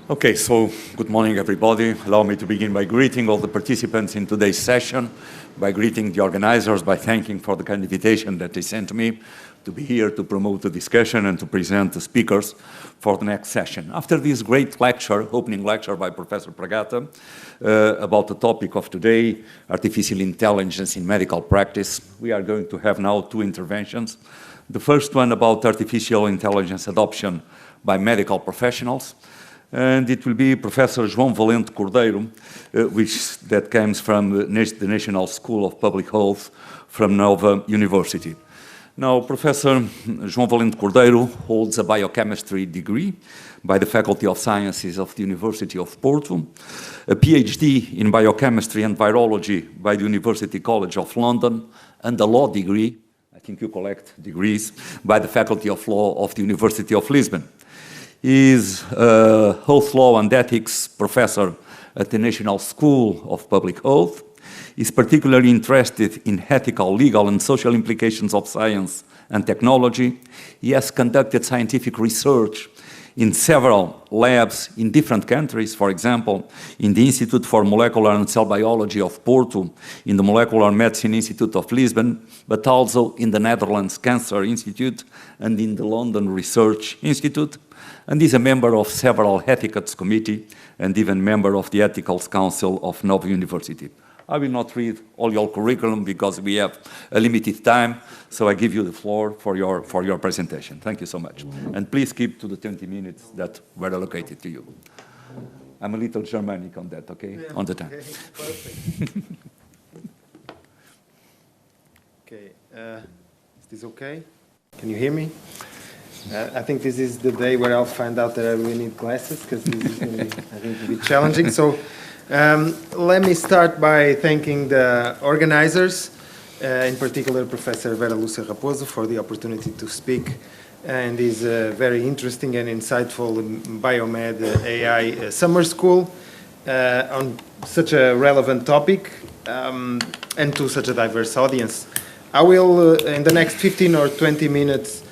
Okay, so good morning, everybody. Allow me to begin by greeting all the participants in today's session, by greeting the organizers, by thanking for the kind invitation that they sent to me to be here to promote the discussion and to present the speakers for the next session. After this great lecture, opening lecture by Professor Pragata, about the topic of today, artificial intelligence in medical practice, we are going to have now two interventions. The first one about artificial intelligence adoption by medical professionals, and it will be Professor João Valente Cordeiro, that comes from the National School of Public Health from Nova University. Now, Professor João Valente Cordeiro holds a biochemistry degree by the Faculty of Sciences of the University of Porto, a PhD in biochemistry and virology by the University College of London, and a law degree, I think you collect degrees, by the Faculty of Law of the University of Lisbon. He is a health law and ethics professor at the National School of Public Health. He is particularly interested in ethical, legal, and social implications of science and technology. He has conducted scientific research in several labs in different countries, for example, in the Institute for Molecular and Cell Biology of Porto, in the Molecular Medicine Institute of Lisbon, but also in the Netherlands Cancer Institute and in the London Research Institute, and is a member of several ethics committees and even member of the Ethical Council of Nova University. I will not read all your curriculum because we have a limited time, so I give you the floor for your presentation. Thank you so much. And please keep to the 20 minutes that were allocated to you. I'm a little Germanic on that, okay? Yeah, on the time. Okay, perfect. Okay, is this okay? Can you hear me? I think this is the day where I'll find out that I really need glasses, because this is going to be, I think, a bit challenging. So let me start by thanking the organizers, in particular Professor Vera Lúcia Raposo, for the opportunity to speak in this very interesting and insightful BioMed-AI summer school on such a relevant topic and to such a diverse audience. I will, in the next 15 or 20 minutes,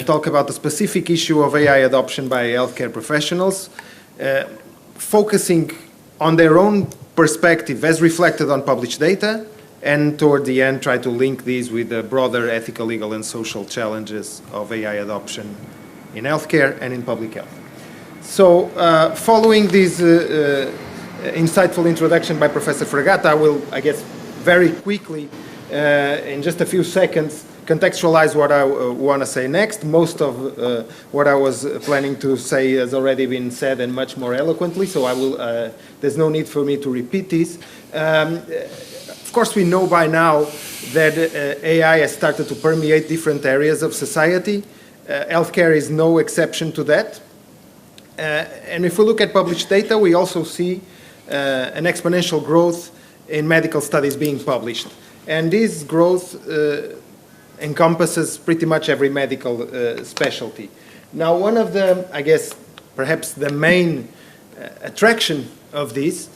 talk about the specific issue of AI adoption by healthcare professionals, focusing on their own perspective as reflected on published data, and toward the end try to link these with the broader ethical, legal, and social challenges of AI adoption in healthcare and in public health. So following this insightful introduction by Professor Fragata, I will, I guess, very quickly, in just a few seconds, contextualize what I want to say next. Most of what I was planning to say has already been said and much more eloquently, so I will, there's no need for me to repeat this. Of course, we know by now that AI has started to permeate different areas of society. Healthcare is no exception to that. And if we look at published data, we also see an exponential growth in medical studies being published. And this growth encompasses pretty much every medical specialty. Now, one of the, I guess, perhaps the main attraction of this,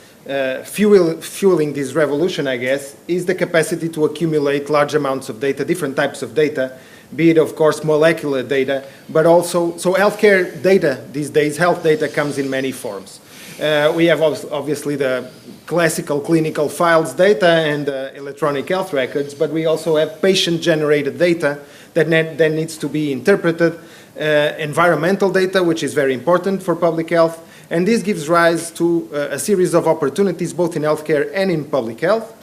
fueling this revolution, I guess, is the capacity to accumulate large amounts of data, different types of data, be it, of course, molecular data, but also, so healthcare data these days, health data comes in many forms. We have obviously the classical clinical files data and electronic health records, but we also have patient-generated data that then needs to be interpreted, environmental data, which is very important for public health, and this gives rise to a series of opportunities both in healthcare and in public health,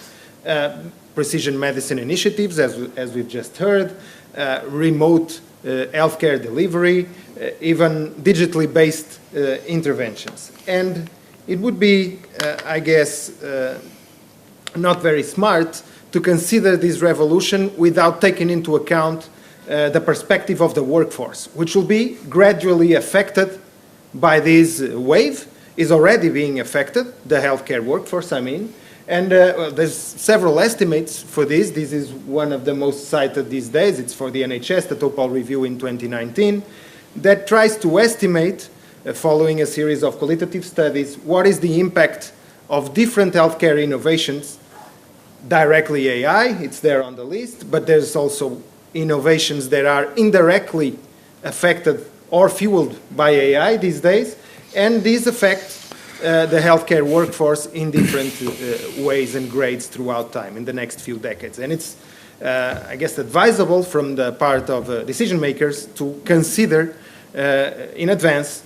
precision medicine initiatives, as we've just heard, remote healthcare delivery, even digitally based interventions. And it would be, I guess, not very smart to consider this revolution without taking into account the perspective of the workforce, which will be gradually affected by this wave, is already being affected, the healthcare workforce, I mean. And there's several estimates for this. This is one of the most cited these days. It's for the NHS, the Topol Review in 2019, that tries to estimate, following a series of qualitative studies, what is the impact of different healthcare innovations, directly AI, it's there on the list, but there's also innovations that are indirectly affected or fueled by AI these days, And these affect the healthcare workforce in different ways and grades throughout time in the next few decades. And it's, I guess, advisable from the part of decision makers to consider in advance,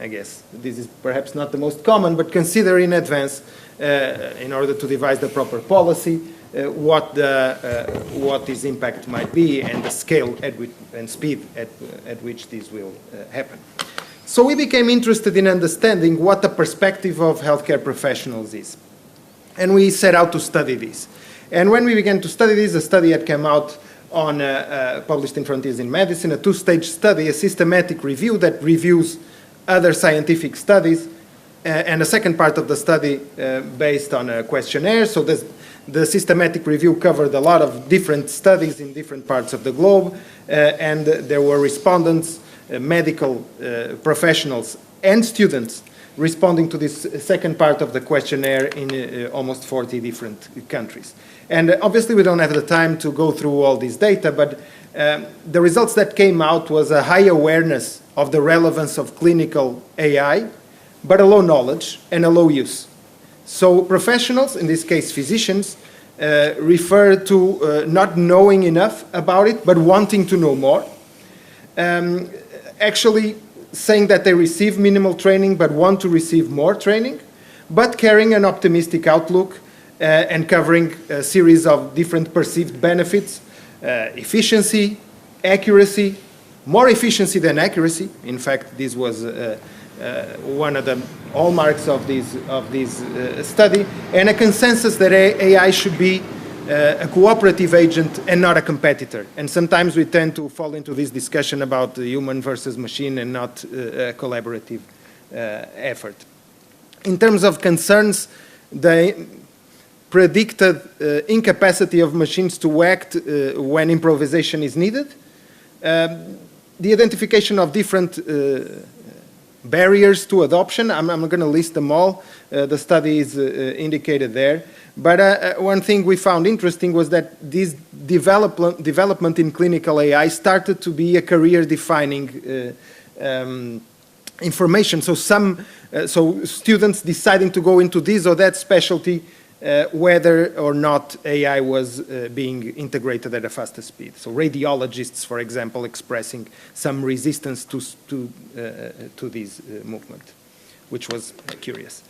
I guess this is perhaps not the most common, but consider in advance in order to devise the proper policy what this impact might be and the scale and speed at which this will happen. So we became interested in understanding what the perspective of healthcare professionals is. And we set out to study this. And when we began to study this, a study had come out on, published in Frontiers in Medicine, a two-stage study, a systematic review that reviews other scientific studies, and a second part of the study based on a questionnaire. So the systematic review covered a lot of different studies in different parts of the globe, and there were respondents, medical professionals, and students responding to this second part of the questionnaire in almost 40 different countries. And obviously we don't have the time to go through all this data, but the results that came out was a high awareness of the relevance of clinical AI, but a low knowledge and a low use. So professionals, in this case physicians, refer to not knowing enough about it, but wanting to know more. Actually saying that they receive minimal training, but want to receive more training, but carrying an optimistic outlook and covering a series of different perceived benefits, efficiency, accuracy, more efficiency than accuracy. In fact, this was one of the hallmarks of this study, and a consensus that AI should be a cooperative agent and not a competitor. And sometimes we tend to fall into this discussion about the human versus machine and not a collaborative effort. In terms of concerns, they predicted incapacity of machines to act when improvisation is needed, the identification of different barriers to adoption. I'm not going to list them all. The study is indicated there. But one thing we found interesting was that this development in clinical AI started to be a career-defining information. So so students deciding to go into this or that specialty, whether or not AI was being integrated at a faster speed. So radiologists, for example, expressing some resistance to this movement, which was curious.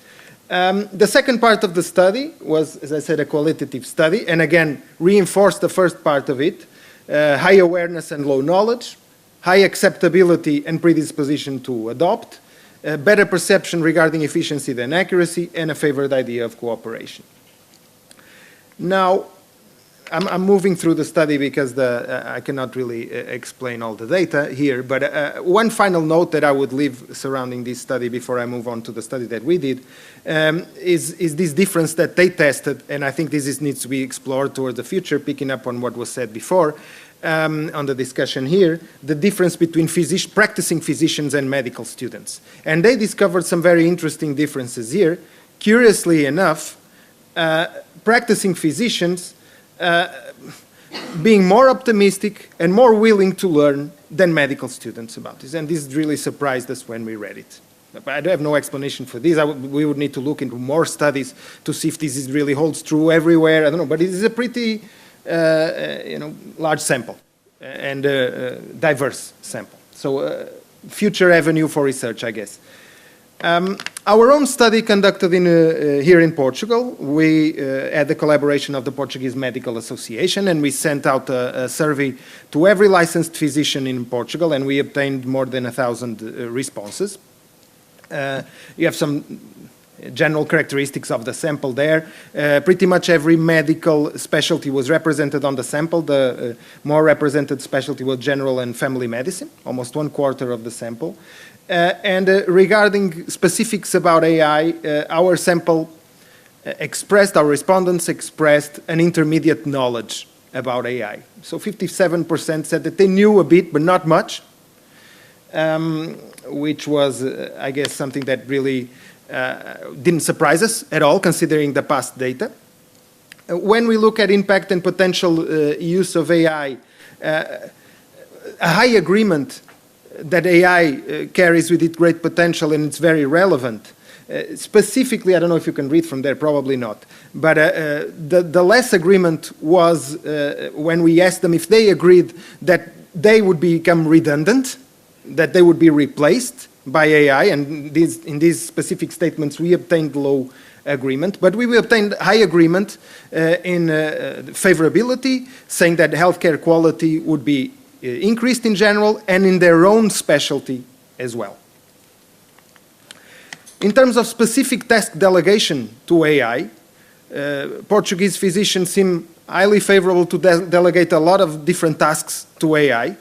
The second part of the study was, as I said, a qualitative study, and again, reinforced the first part of it, high awareness and low knowledge, high acceptability and predisposition to adopt, better perception regarding efficiency than accuracy, and a favored idea of cooperation. Now, I'm moving through the study because I cannot really explain all the data here, but one final note that I would leave surrounding this study before I move on to the study that we did is this difference that they tested, and I think this needs to be explored toward the future, picking up on what was said before on the discussion here, the difference between practicing physicians and medical students. And they discovered some very interesting differences here. Curiously enough, practicing physicians being more optimistic and more willing to learn than medical students about this. And this really surprised us when we read it. I have no explanation for this. We would need to look into more studies to see if this really holds true everywhere. I don't know, but it is a pretty large sample and diverse sample. So future avenue for research, I guess. Our own study conducted here in Portugal, we had the collaboration of the Portuguese Medical Association, and we sent out a survey to every licensed physician in Portugal, and we obtained more than 1,000 responses. You have some general characteristics of the sample there. Pretty much every medical specialty was represented on the sample. The more represented specialty was general and family medicine, almost 1/4 of the sample. And regarding specifics about AI, our sample our respondents expressed an intermediate knowledge about AI. So 57% said that they knew a bit, but not much, which was, I guess, something that really didn't surprise us at all, considering the past data. When we look at impact and potential use of AI, a high agreement that AI carries with it great potential and it's very relevant. Specifically, I don't know if you can read from there, probably not. But the less agreement was when we asked them if they agreed that they would become redundant, that they would be replaced by AI, and in these specific statements we obtained low agreement, but we obtained high agreement in favorability, saying that healthcare quality would be increased in general and in their own specialty as well. In terms of specific task delegation to AI, Portuguese physicians seem highly favorable to delegate a lot of different tasks to AI,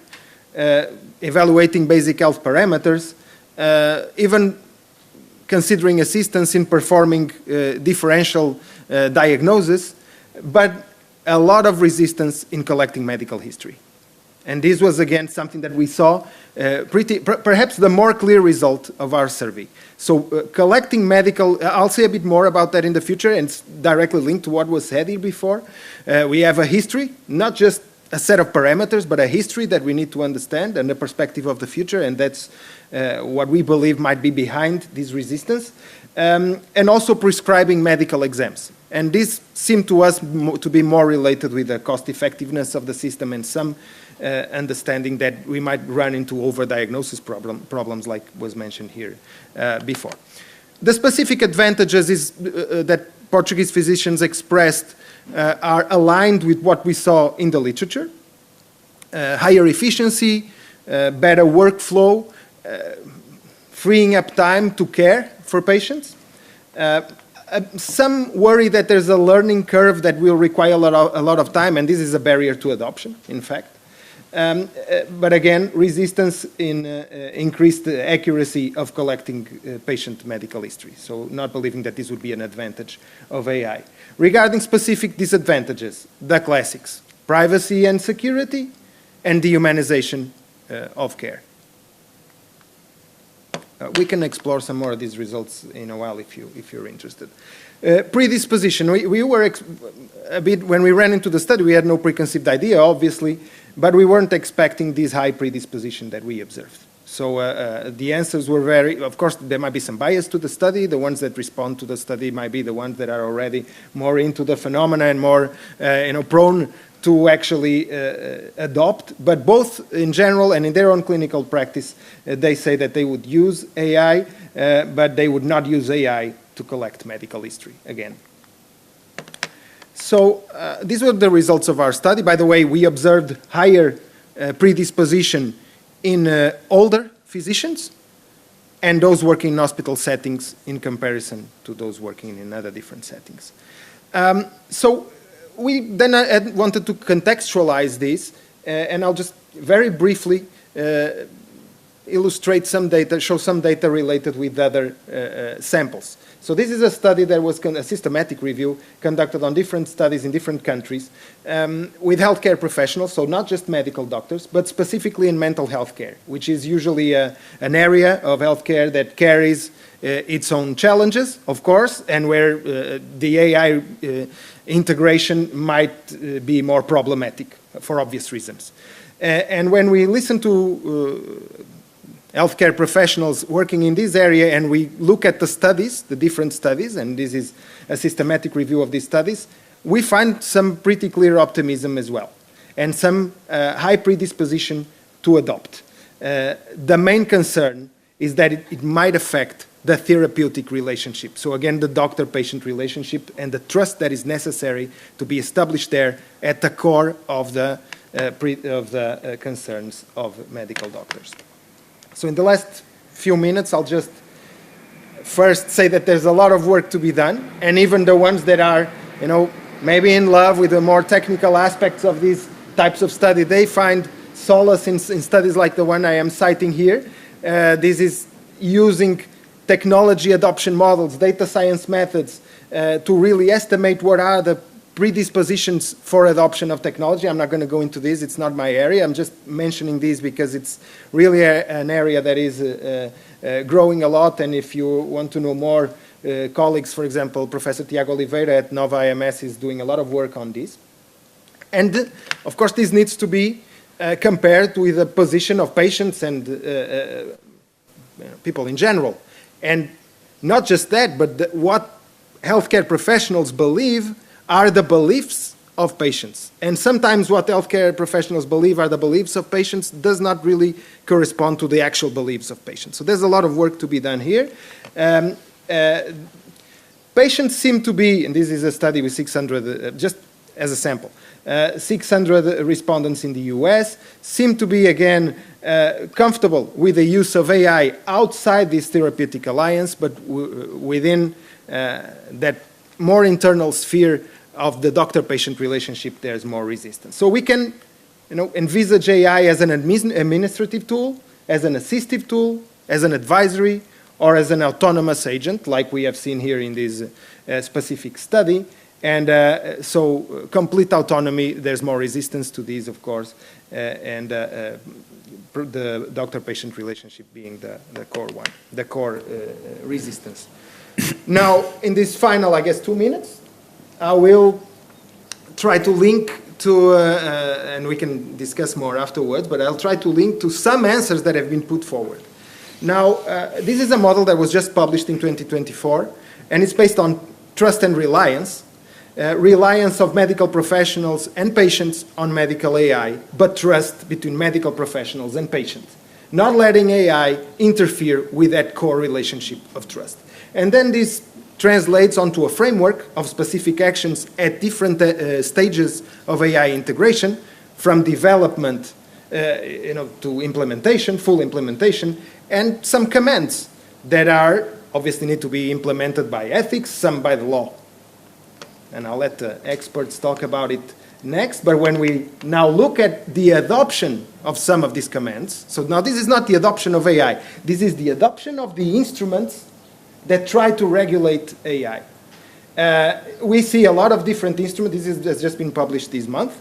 evaluating basic health parameters, even considering assistance in performing differential diagnosis, but a lot of resistance in collecting medical history. And this was, again, something that we saw, perhaps the more clear result of our survey. So collecting medical, I'll say a bit more about that in the future, and it's directly linked to what was said here before. We have a history, not just a set of parameters, but a history that we need to understand and the perspective of the future, and that's what we believe might be behind this resistance. And also prescribing medical exams. And this seemed to us to be more related with the cost effectiveness of the system and some understanding that we might run into overdiagnosis problems like was mentioned here before. The specific advantages is, that Portuguese physicians expressed are aligned with what we saw in the literature. Higher efficiency, better workflow, freeing up time to care for patients. Some worry that there's a learning curve that will require a lot of time, and this is a barrier to adoption, in fact. But again, resistance in increased accuracy of collecting patient medical history. So not believing that this would be an advantage of AI. Regarding specific disadvantages, the classics: privacy and security, and dehumanization of care. We can explore some more of these results in a while if you're interested. Predisposition. We were a bit, when we ran into the study, we had no preconceived idea, obviously, but we weren't expecting this high predisposition that we observed. So the answers were of course, there might be some bias to the study. The ones that respond to the study might be the ones that are already more into the phenomena and more prone to actually adopt, but both in general and in their own clinical practice, they say that they would use AI, but they would not use AI to collect medical history again. So these were the results of our study. By the way, we observed higher predisposition in older physicians and those working in hospital settings in comparison to those working in other different settings. So we then wanted to contextualize this, and I'll just very briefly illustrate some data, show some data related with other samples. So this is a study that was a systematic review conducted on different studies in different countries with healthcare professionals, so not just medical doctors, but specifically in mental health care, which is usually an area of healthcare that carries its own challenges, of course, and where the AI integration might be more problematic for obvious reasons. And when we listen to healthcare professionals working in this area and we look at the studies, the different studies, and this is a systematic review of these studies, we find some pretty clear optimism as well, and some high predisposition to adopt. The main concern is that it might affect the therapeutic relationship. So again, the doctor-patient relationship and the trust that is necessary to be established there at the core of the concerns of medical doctors. So in the last few minutes, I'll just first say that there's a lot of work to be done, and even the ones that are, maybe in love with the more technical aspects of these types of study, they find solace in studies like the one I am citing here. This is using technology adoption models, data science methods, to really estimate what are the predispositions for adoption of technology. I'm not going to go into this, it's not my area. I'm just mentioning these because it's really an area that is growing a lot, and if you want to know more, colleagues, for example, Professor Tiago Oliveira at Nova IMS is doing a lot of work on this. And of course, this needs to be compared with the position of patients and people in general. And not just that, but what healthcare professionals believe are the beliefs of patients. And sometimes what healthcare professionals believe are the beliefs of patients does not really correspond to the actual beliefs of patients. So there's a lot of work to be done here. Patients seem to be, and this is a study with 600, just as a sample, 600 respondents in the US, seem to be, again, comfortable with the use of AI outside this therapeutic alliance, but within that more internal sphere of the doctor-patient relationship, there's more resistance. So we can envisage AI as an administrative tool, as an assistive tool, as an advisory, or as an autonomous agent, like we have seen here in this specific study. And so complete autonomy, there's more resistance to these, of course, and the doctor-patient relationship being the core one, the core resistance. Now, in this final, I guess, 2 minutes, I will try to link to, and we can discuss more afterwards, but I'll try to link to some answers that have been put forward. Now, this is a model that was just published in 2024, and it's based on trust and reliance. Reliance of medical professionals and patients on medical AI, but trust between medical professionals and patients, not letting AI interfere with that core relationship of trust. And then this translates onto a framework of specific actions at different stages of AI integration, from development to implementation, full implementation, and some commands that are obviously need to be implemented by ethics, some by the law. And I'll let the experts talk about it next. But when we now look at the adoption of some of these commands, so now this is not the adoption of AI, this is the adoption of the instruments that try to regulate AI. We see a lot of different instruments. This has just been published this month.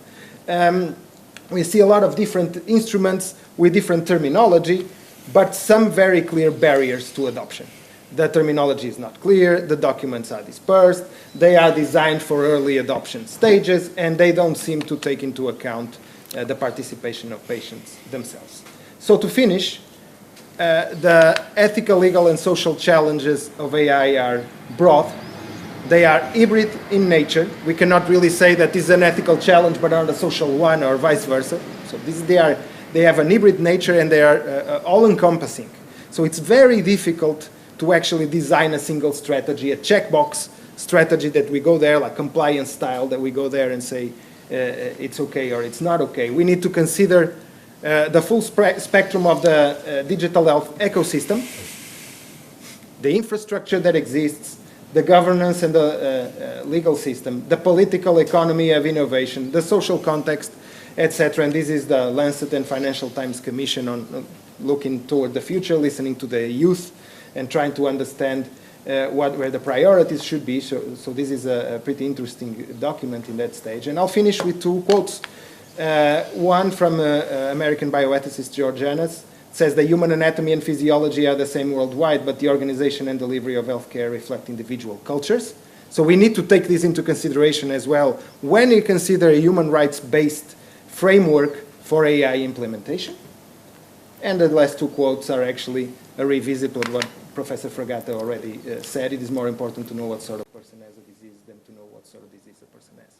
We see a lot of different instruments with different terminology, but some very clear barriers to adoption. The terminology is not clear, the documents are dispersed, they are designed for early adoption stages, and they don't seem to take into account the participation of patients themselves. So to finish, the ethical, legal, and social challenges of AI are broad. They are hybrid in nature. We cannot really say that this is an ethical challenge but not a social one, or vice versa. So they have an hybrid nature, and they are all-encompassing. So it's very difficult to actually design a single strategy, a checkbox strategy that we go there, like compliance style, that we go there and say it's okay or it's not okay. We need to consider the full spectrum of the digital health ecosystem, the infrastructure that exists, the governance and the legal system, the political economy of innovation, the social context, etc. And this is the Lancet and Financial Times Commission on looking toward the future, listening to the youth, and trying to understand where the priorities should be. So this is a pretty interesting document in that stage. And I'll finish with 2 quotes. One from American bioethicist George Annas. Says the human anatomy and physiology are the same worldwide, but the organization and delivery of healthcare reflect individual cultures. So we need to take this into consideration as well when you consider a human rights-based framework for AI implementation. And the last 2 quotes are actually a revisit of what Professor Fragata already said. It is more important to know what sort of person has a disease than to know what sort of disease a person has.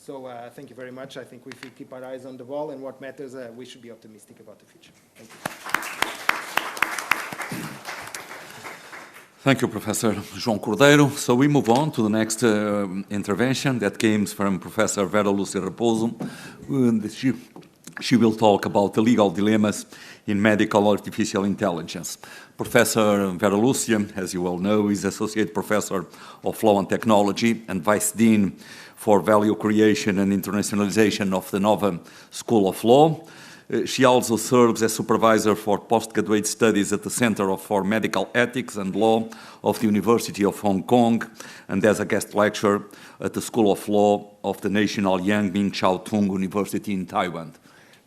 So thank you very much. I think if we keep our eyes on the ball and what matters, we should be optimistic about the future. Thank you. Thank you, Professor João Cordeiro. So we move on to the next intervention that comes from Professor Vera Lúcia Raposo. She will talk about the legal dilemmas in medical artificial intelligence. Professor Vera Lúcia, as you all know, is Associate Professor of Law and Technology and Vice Dean for Value Creation and Internationalization of the Nova School of Law. She also serves as Supervisor for Postgraduate Studies at the Center for Medical Ethics and Law of the University of Hong Kong, and as a guest lecturer at the School of Law of the National Yang Ming Chiao Tung University in Taiwan.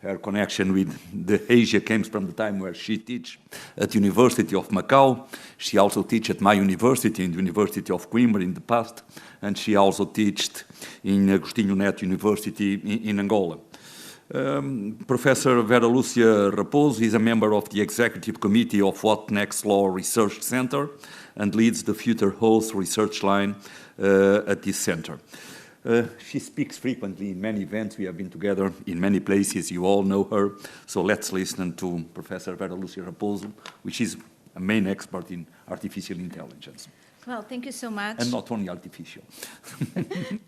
Her connection with the Asia comes from the time where she teaches at the University of Macau. She also taught at my university, in the University of Coimbra in the past, and she also taught in Agostinho Neto University in Angola. Professor Vera Lúcia Raposo is a member of the executive committee of What Next Law Research Center and leads the Future Health research line at this center. She speaks frequently in many events. We have been together in many places. You all know her. So let's listen to Professor Vera Lúcia Raposo, which is a main expert in artificial intelligence. Well, thank you so much. And not only artificial.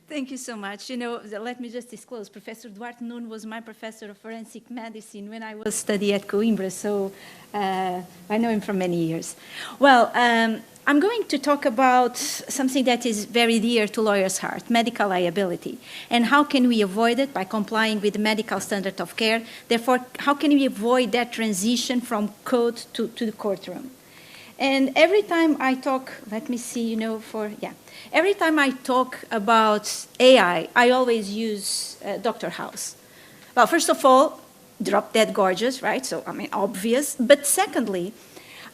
Thank you so much. You know, let me just disclose, Professor Duarte Nuno was my professor of forensic medicine when I was studying at Coimbra, so I know him for many years. Well, I'm going to talk about something that is very dear to lawyers' heart, medical liability, and how can we avoid it by complying with the medical standard of care. Therefore, how can we avoid that transition from code to the courtroom? And every time I talk, let me see, every time I talk about AI, I always use Dr. House. Well, first of all, drop dead gorgeous, right? So, I mean, obvious. But secondly,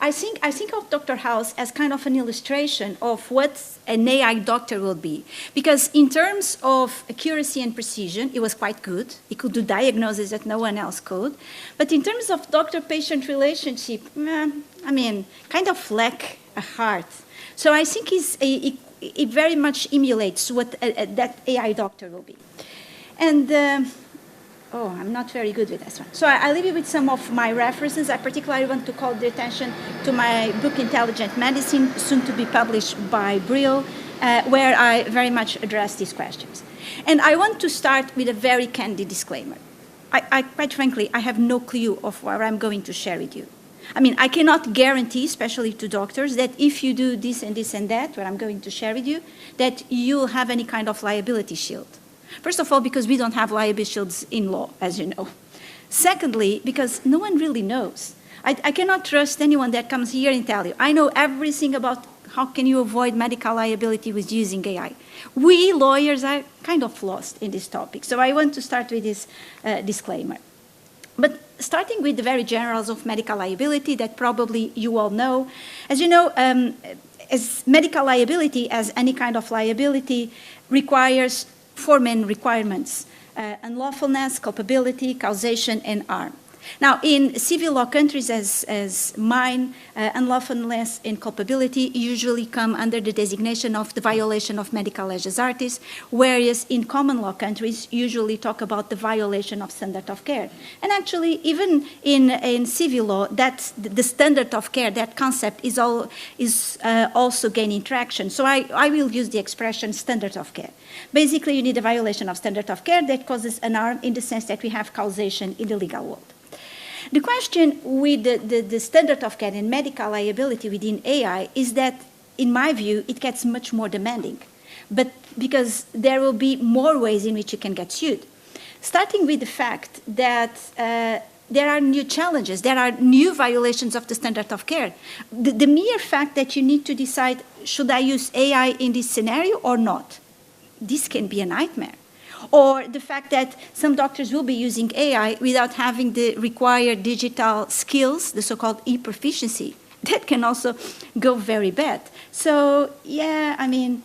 I think of Dr. House as kind of an illustration of what an AI doctor will be. Because in terms of accuracy and precision, it was quite good. It could do diagnoses that no one else could. But in terms of doctor-patient relationship, I mean, kind of lack a heart. So I think it very much emulates what that AI doctor will be. And I'm not very good with this one. So I leave you with some of my references. I particularly want to call the attention to my book, Intelligent Medicine, soon to be published by Brill, where I very much address these questions. And I want to start with a very candid disclaimer. Quite frankly, I have no clue of what I'm going to share with you. I mean, I cannot guarantee, especially to doctors, that if you do this and this and that, what I'm going to share with you, that you'll have any kind of liability shield. First of all, because we don't have liability shields in law, as you know. Secondly, because no one really knows. I cannot trust anyone that comes here and tell you, I know everything about how can you avoid medical liability with using AI. We lawyers are kind of lost in this topic. So I want to start with this disclaimer. But starting with the very generals of medical liability that probably you all know. As you know, as medical liability, as any kind of liability, requires four main requirements: unlawfulness, culpability, causation, and harm. Now, in civil law countries as mine, unlawfulness and culpability usually come under the designation of the violation of medical legis artis, whereas in common law countries usually talk about the violation of standard of care. And actually, even in civil law, that's the standard of care, that concept is also gaining traction. So I will use the expression standard of care. Basically, you need a violation of standard of care that causes an harm in the sense that we have causation in the legal world. The question with the standard of care and medical liability within AI is that, in my view, it gets much more demanding, but because there will be more ways in which you can get sued. Starting with the fact that there are new challenges, there are new violations of the standard of care. The mere fact that you need to decide, should I use AI in this scenario or not? This can be a nightmare. Or the fact that some doctors will be using AI without having the required digital skills, the so-called e-proficiency. That can also go very bad. So, yeah, I mean,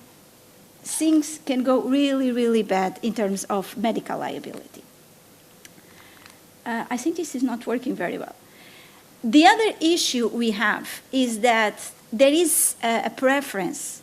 things can go really, really bad in terms of medical liability. I think this is not working very well. The other issue we have is that there is a preference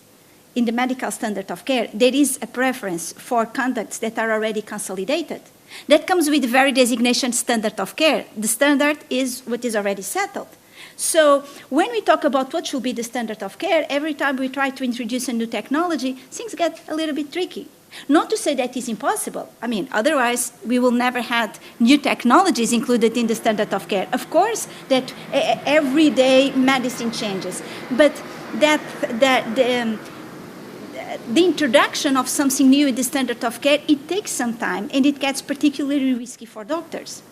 in the medical standard of care. There is a preference for conducts that are already consolidated. That comes with the very designation standard of care. The standard is what is already settled. So when we talk about what should be the standard of care, every time we try to introduce a new technology, things get a little bit tricky. Not to say that it's impossible. I mean, otherwise we will never have new technologies included in the standard of care. Of course, that every day medicine changes, but the introduction of something new in the standard of care, it takes some time, and it gets particularly risky for doctors.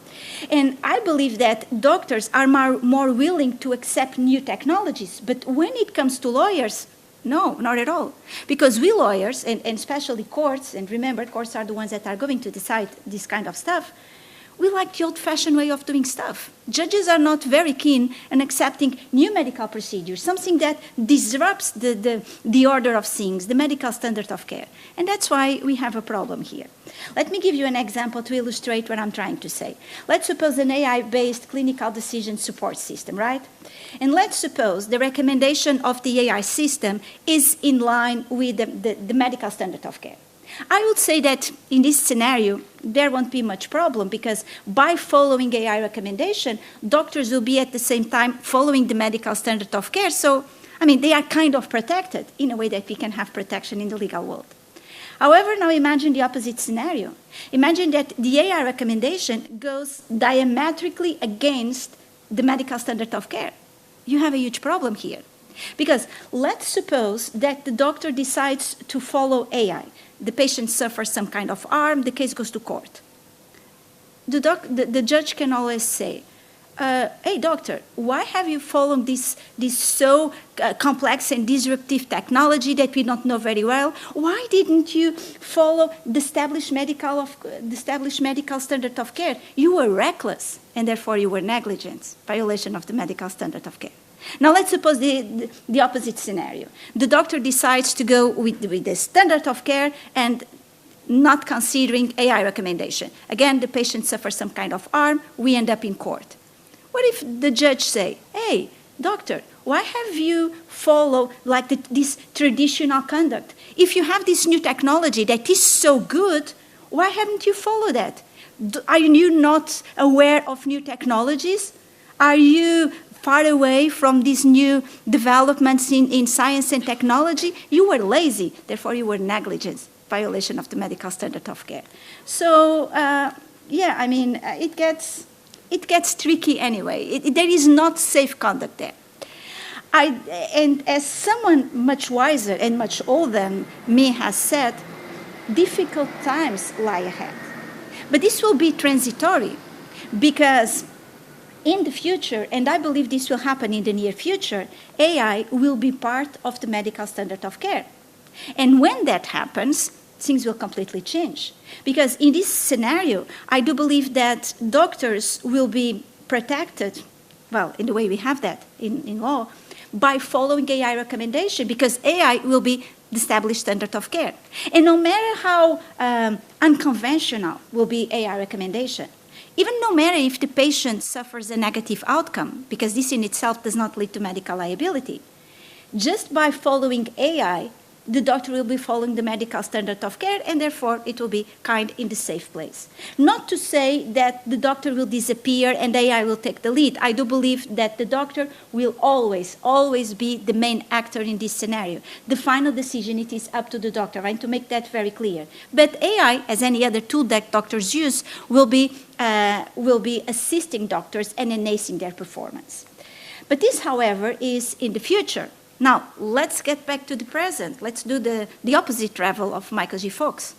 And I believe that doctors are more willing to accept new technologies, but when it comes to lawyers, no, not at all. Because we lawyers, and especially courts, and remember, courts are the ones that are going to decide this kind of stuff, we like the old-fashioned way of doing stuff. Judges are not very keen on accepting new medical procedures, something that disrupts the order of things, the medical standard of care. And that's why we have a problem here. Let me give you an example to illustrate what I'm trying to say. Let's suppose an AI-based clinical decision support system, right? And let's suppose the recommendation of the AI system is in line with the medical standard of care. I would say that in this scenario, there won't be much problem because by following AI recommendation, doctors will be at the same time following the medical standard of care. So, I mean, they are kind of protected in a way that we can have protection in the legal world. However, now imagine the opposite scenario. Imagine that the AI recommendation goes diametrically against the medical standard of care. You have a huge problem here. Because let's suppose that the doctor decides to follow AI. The patient suffers some kind of harm, the case goes to court. The judge can always say, hey, doctor, why have you followed this so complex and disruptive technology that we don't know very well? Why didn't you follow the established medical standard of care? You were reckless, and therefore you were negligent, violation of the medical standard of care. Now let's suppose the opposite scenario. The doctor decides to go with the standard of care and not considering AI recommendation. Again, the patient suffers some kind of harm, we end up in court. What if the judge say, hey, doctor, why have you followed like this traditional conduct? If you have this new technology that is so good, why haven't you followed that? Are you not aware of new technologies? Are you far away from these new developments in science and technology? You were lazy, therefore you were negligent, violation of the medical standard of care. So, yeah, I mean, it gets tricky anyway. There is not safe conduct there. And as someone much wiser and much older than me has said, difficult times lie ahead. But this will be transitory because in the future, and I believe this will happen in the near future, AI will be part of the medical standard of care. And when that happens, things will completely change. Because in this scenario, I do believe that doctors will be protected, well, in the way we have that in law, by following AI recommendation, because AI will be the established standard of care. And no matter how unconventional will be AI recommendation, even no matter if the patient suffers a negative outcome, because this in itself does not lead to medical liability, just by following AI, the doctor will be following the medical standard of care, and therefore it will be kind in the safe place. Not to say that the doctor will disappear and AI will take the lead. I do believe that the doctor will always be the main actor in this scenario. The final decision, it is up to the doctor. I want to make that very clear. But AI, as any other tool that doctors use, will be assisting doctors and enhancing their performance. But this, however, is in the future. Now, let's get back to the present. Let's do the opposite travel of Michael J. Fox.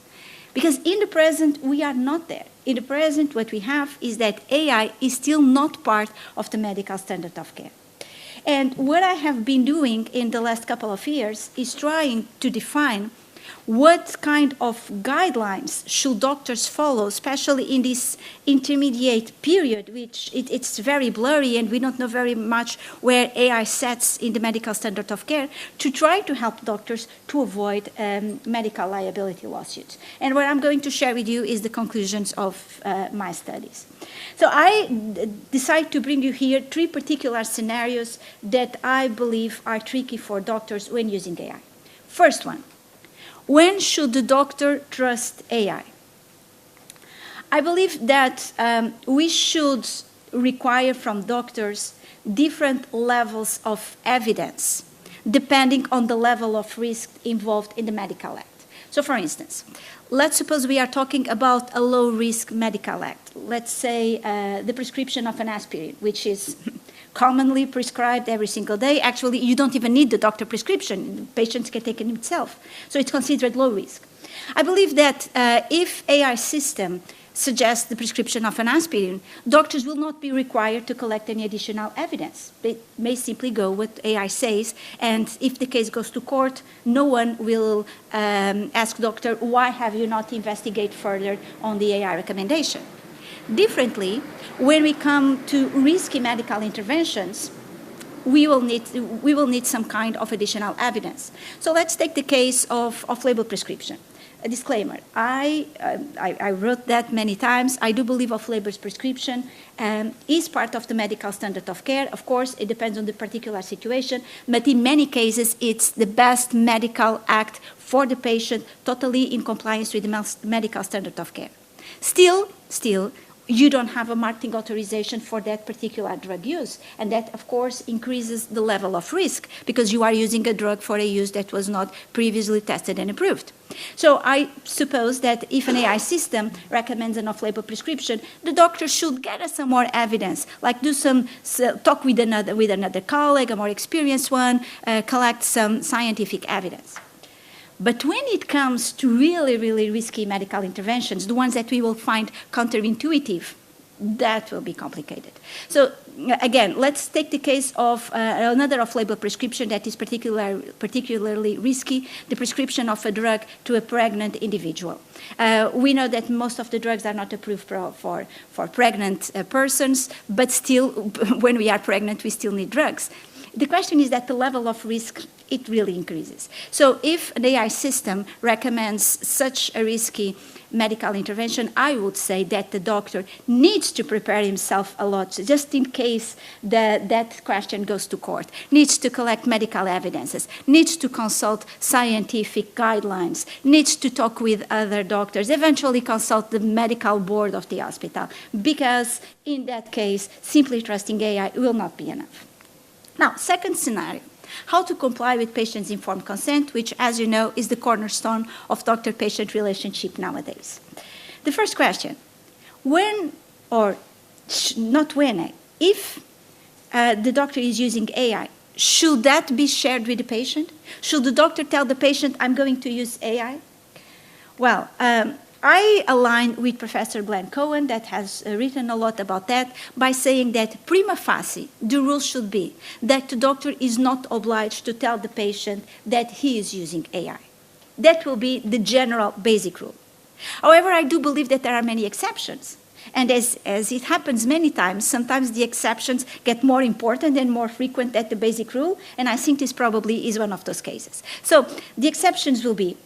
Because in the present, we are not there. In the present, what we have is that AI is still not part of the medical standard of care. And what I have been doing in the last couple of years is trying to define what kind of guidelines should doctors follow, especially in this intermediate period, which it's very blurry and we don't know very much where AI sets in the medical standard of care, to try to help doctors to avoid medical liability lawsuits. And what I'm going to share with you is the conclusions of my studies. So I decided to bring you here 3 particular scenarios that I believe are tricky for doctors when using AI. First one. When should the doctor trust AI? I believe that we should require from doctors different levels of evidence, depending on the level of risk involved in the medical act. So for instance, let's suppose we are talking about a low-risk medical act. Let's say the prescription of an aspirin, which is commonly prescribed every single day. Actually, you don't even need the doctor prescription. Patients can take it themselves. So it's considered low risk. I believe that if AI system suggests the prescription of an aspirin, doctors will not be required to collect any additional evidence. They may simply go what AI says, and if the case goes to court, no one will ask doctor, why have you not investigated further on the AI recommendation? Differently, when we come to risky medical interventions, we will need some kind of additional evidence. So let's take the case of off-label prescription. A disclaimer, I wrote that many times. I do believe off-label prescription is part of the medical standard of care. Of course, it depends on the particular situation, but in many cases, it's the best medical act for the patient, totally in compliance with the medical standard of care. Still, you don't have a marketing authorization for that particular drug use. And that, of course, increases the level of risk because you are using a drug for a use that was not previously tested and approved. So I suppose that if an AI system recommends an off-label prescription, the doctor should gather some more evidence, like talk with another colleague, a more experienced one, collect some scientific evidence. But when it comes to really, really risky medical interventions, the ones that we will find counterintuitive, that will be complicated. So again, let's take the case of another off-label prescription that is particularly risky, the prescription of a drug to a pregnant individual. We know that most of the drugs are not approved for pregnant persons, but still, when we are pregnant, we still need drugs. The question is that the level of risk, it really increases. So if an AI system recommends such a risky medical intervention, I would say that the doctor needs to prepare himself a lot, just in case that question goes to court, needs to collect medical evidences, needs to consult scientific guidelines, needs to talk with other doctors, eventually consult the medical board of the hospital, because in that case, simply trusting AI will not be enough. Now, second scenario, how to comply with patients' informed consent, which, as you know, is the cornerstone of doctor-patient relationship nowadays. The first question, when, or not when, if the doctor is using AI, should that be shared with the patient? Should the doctor tell the patient, I'm going to use AI? Well, I align with Professor Glenn Cohen, that has written a lot about that, by saying that prima facie, the rule should be that the doctor is not obliged to tell the patient that he is using AI. That will be the general basic rule. However, I do believe that there are many exceptions. And as it happens many times, sometimes the exceptions get more important and more frequent than the basic rule, and I think this probably is one of those cases. So the exceptions will be,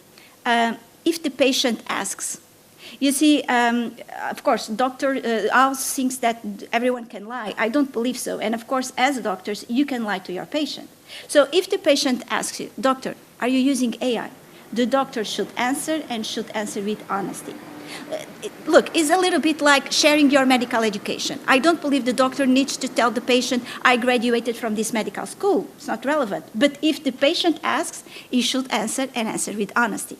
if the patient asks, you see, of course, Dr. House thinks that everyone can lie. I don't believe so. And of course, as doctors, you can lie to your patient. So if the patient asks you, doctor, are you using AI? The doctor should answer and should answer with honesty. Look, it's a little bit like sharing your medical education. I don't believe the doctor needs to tell the patient, I graduated from this medical school. It's not relevant. But if the patient asks, he should answer and answer with honesty.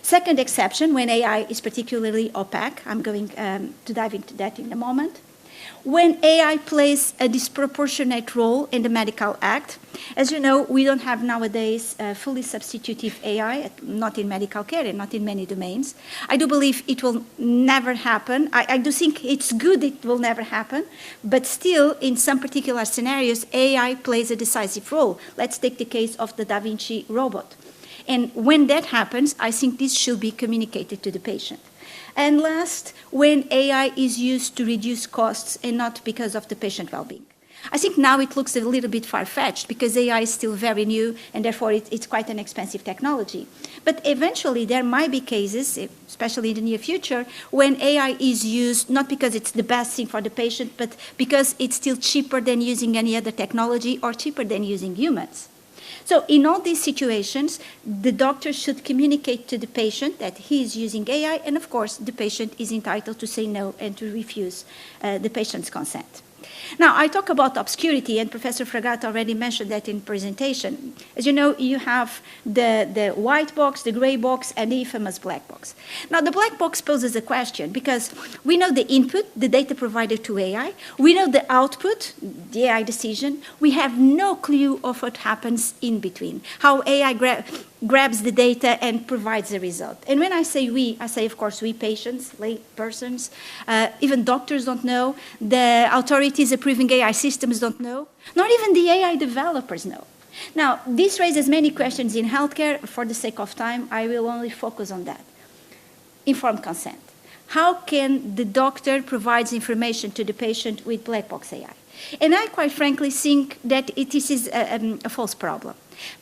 Second exception, when AI is particularly opaque, I'm going to dive into that in a moment. When AI plays a disproportionate role in the medical act, as you know, we don't have nowadays fully substitutive AI, not in medical care and not in many domains. I do believe it will never happen. I do think it's good it will never happen, but still, in some particular scenarios, AI plays a decisive role. Let's take the case of the Da Vinci robot. And when that happens, I think this should be communicated to the patient. And last, when AI is used to reduce costs and not because of the patient well-being. I think now it looks a little bit far-fetched because AI is still very new and therefore it's quite an expensive technology. But eventually there might be cases, especially in the near future, when AI is used not because it's the best thing for the patient, but because it's still cheaper than using any other technology or cheaper than using humans. So in all these situations, the doctor should communicate to the patient that he is using AI, and of course, the patient is entitled to say no and to refuse the patient's consent. Now, I talk about obscurity, and Professor Fragato already mentioned that in presentation. As you know, you have the white box, the gray box, and the infamous black box. Now, the black box poses a question because we know the input, the data provided to AI. We know the output, the AI decision. We have no clue of what happens in between, how AI grabs the data and provides the result. And when I say we, I say, of course, we patients, lay persons, even doctors don't know, the authorities approving AI systems don't know, not even the AI developers know. Now, this raises many questions in healthcare. For the sake of time, I will only focus on that. Informed consent. how can the doctor provide information to the patient with black box AI? And I quite frankly think that this is a false problem,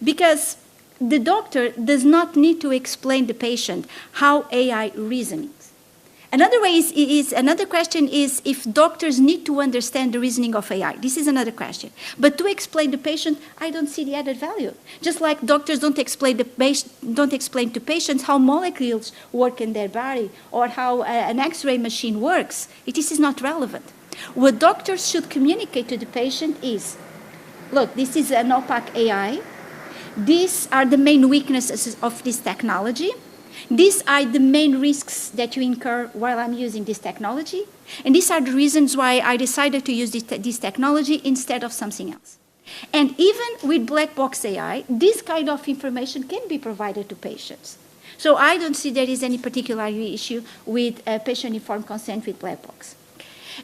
because the doctor does not need to explain to the patient how AI reasons. Another question is if doctors need to understand the reasoning of AI. This is another question. But to explain to the patient, I don't see the added value. Just like doctors don't explain to patients how molecules work in their body or how an X-ray machine works. This is not relevant. What doctors should communicate to the patient is, look, this is an opaque AI. These are the main weaknesses of this technology. These are the main risks that you incur while I'm using this technology. And these are the reasons why I decided to use this technology instead of something else. And even with black box AI, this kind of information can be provided to patients. So I don't see there is any particular issue with patient-informed consent with black box.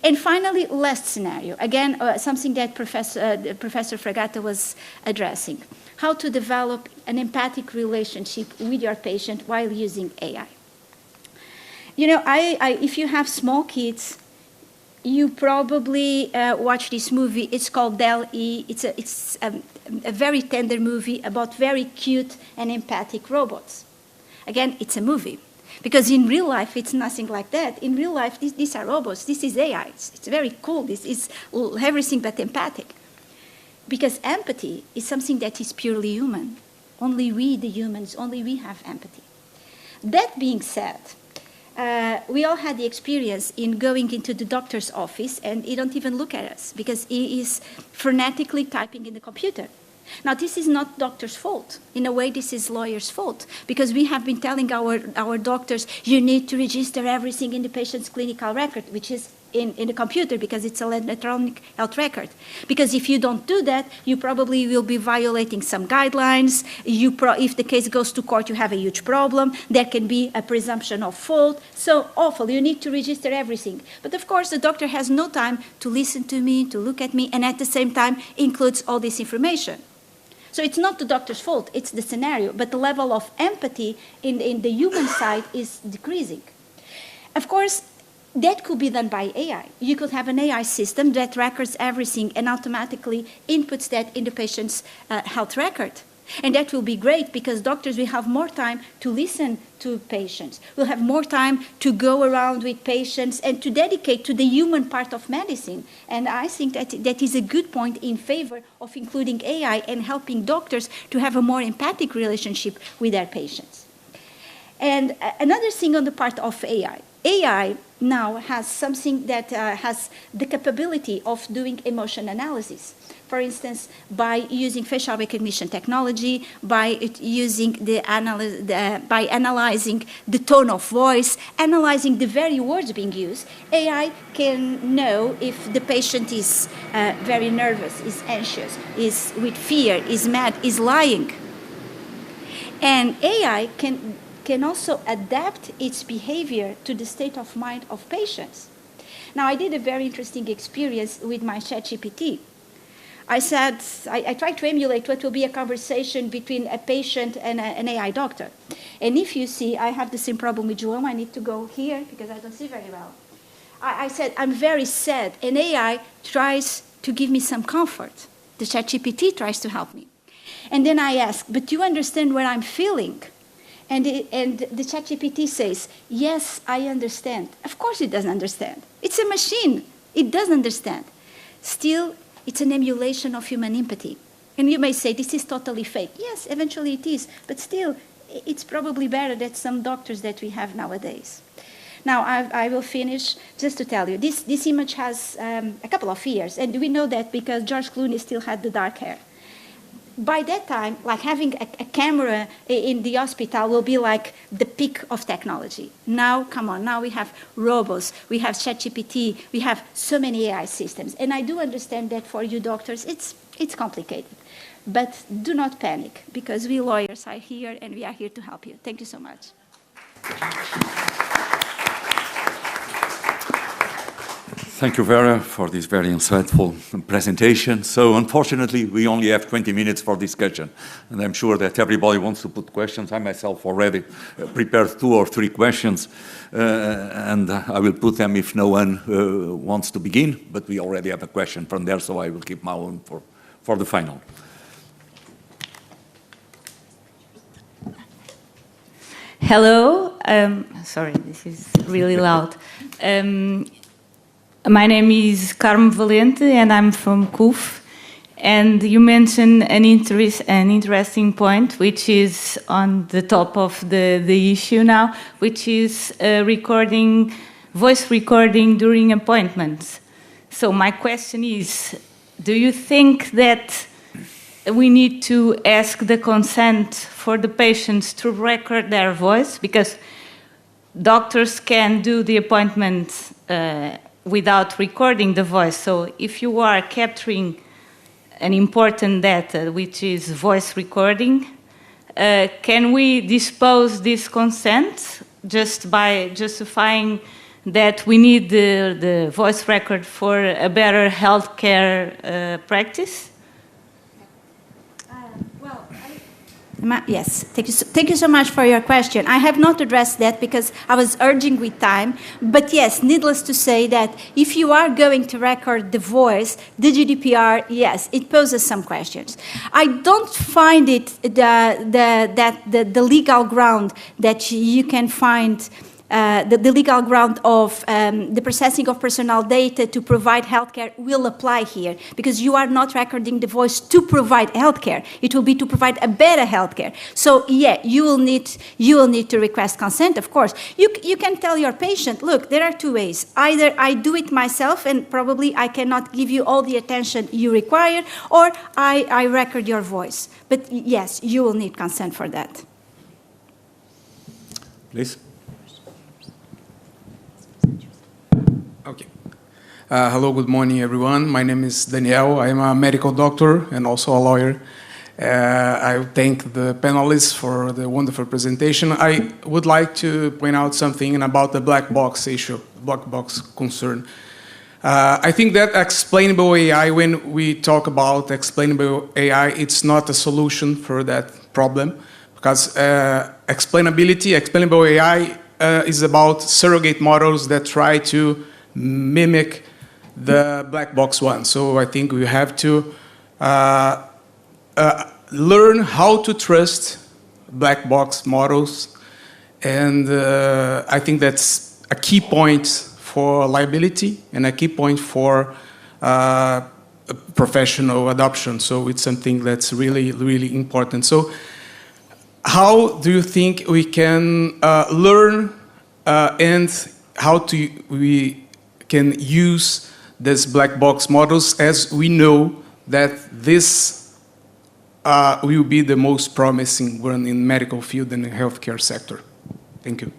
And finally, last scenario, again, something that Professor Fragata was addressing, how to develop an empathic relationship with your patient while using AI. You know, if you have small kids, you probably watch this movie. It's called Del-E. It's a very tender movie about very cute and empathic robots. Again, it's a movie. Because in real life, it's nothing like that. In real life, these are robots. This is AI. It's very cool. This is everything but empathic. Because empathy is something that is purely human. Only we, the humans, only we have empathy. That being said, we all had the experience in going into the doctor's office, and he don't even look at us because he is frenetically typing in the computer. Now, this is not doctor's fault. In a way, this is lawyer's fault, because we have been telling our doctors, you need to register everything in the patient's clinical record, which is in the computer, because it's an electronic health record. Because if you don't do that, you probably will be violating some guidelines. If the case goes to court, you have a huge problem. There can be a presumption of fault. So awful. You need to register everything. But of course, the doctor has no time to listen to me, to look at me, and at the same time includes all this information. So it's not the doctor's fault, it's the scenario, but the level of empathy in the human side is decreasing. Of course, that could be done by AI. You could have an AI system that records everything and automatically inputs that in the patient's health record. And that will be great because doctors will have more time to listen to patients. We'll have more time to go around with patients and to dedicate to the human part of medicine. And I think that is a good point in favor of including AI and helping doctors to have a more empathic relationship with their patients. And another thing on the part of AI. AI now has something that has the capability of doing emotion analysis. For instance, by using facial recognition technology, by analyzing the tone of voice, analyzing the very words being used, AI can know if the patient is very nervous, is anxious, is with fear, is mad, is lying. And AI can also adapt its behavior to the state of mind of patients. Now, I did a very interesting experience with my ChatGPT. I tried to emulate what will be a conversation between a patient and an AI doctor. And if you see, I have the same problem with João. I need to go here because I don't see very well. I said, I'm very sad. And AI tries to give me some comfort. The ChatGPT tries to help me. And then I ask, but do you understand what I'm feeling? And the ChatGPT says, yes, I understand. Of course it doesn't understand. It's a machine. It doesn't understand. Still, it's an emulation of human empathy. And you may say, this is totally fake. Yes, eventually it is. But still, it's probably better than some doctors that we have nowadays. Now, I will finish just to tell you. This image has a couple of years. And we know that because George Clooney still had the dark hair. By that time, like having a camera in the hospital will be like the peak of technology. Now, come on, now we have robots, we have ChatGPT, we have so many AI systems. And I do understand that for you doctors, it's complicated. But do not panic, because we lawyers are here and we are here to help you. Thank you so much. Thank you, Vera, for this very insightful presentation. So unfortunately, we only have 20 minutes for discussion, and I'm sure that everybody wants to put questions. I myself already prepared 2 or 3 questions, and I will put them if no one wants to begin, but we already have a question from there, so I will keep my own for the final. Hello. Sorry, this is really loud. My name is Carmo Valente, and I'm from CUF. And you mentioned an interesting point, which is on the top of the issue now, which is voice recording during appointments. So my question is, do you think that we need to ask the consent for the patients to record their voice? Because doctors can do the appointment without recording the voice. So if you are capturing an important data, which is voice recording, can we dispose this consent just by justifying that we need the voice record for a better healthcare practice? Yes, thank you so much for your question. I have not addressed that because I was urging with time. But yes, needless to say that if you are going to record the voice, the GDPR, yes, it poses some questions. I don't find it the legal ground that you can find. The legal ground of the processing of personal data to provide healthcare will apply here, because you are not recording the voice to provide healthcare. It will be to provide a better healthcare. So yeah, you will need to request consent, of course. You can tell your patient, look, there are 2 ways. Either I do it myself and probably I cannot give you all the attention you require, or I record your voice. But yes, you will need consent for that. Please. Okay. Hello, good morning, everyone. My name is Daniel. I am a medical doctor and also a lawyer. I thank the panelists for the wonderful presentation. I would like to point out something about the black box issue, black box concern. I think that explainable AI, when we talk about explainable AI, it's not a solution for that problem, because explainable AI is about surrogate models that try to mimic the black box one. So I think we have to learn how to trust black box models, and I think that's a key point for liability and a key point for professional adoption. So it's something that's really, really important. So how do you think we can learn and how we can use these black box models, as we know that this will be the most promising one in medical field and the healthcare sector? Thank you.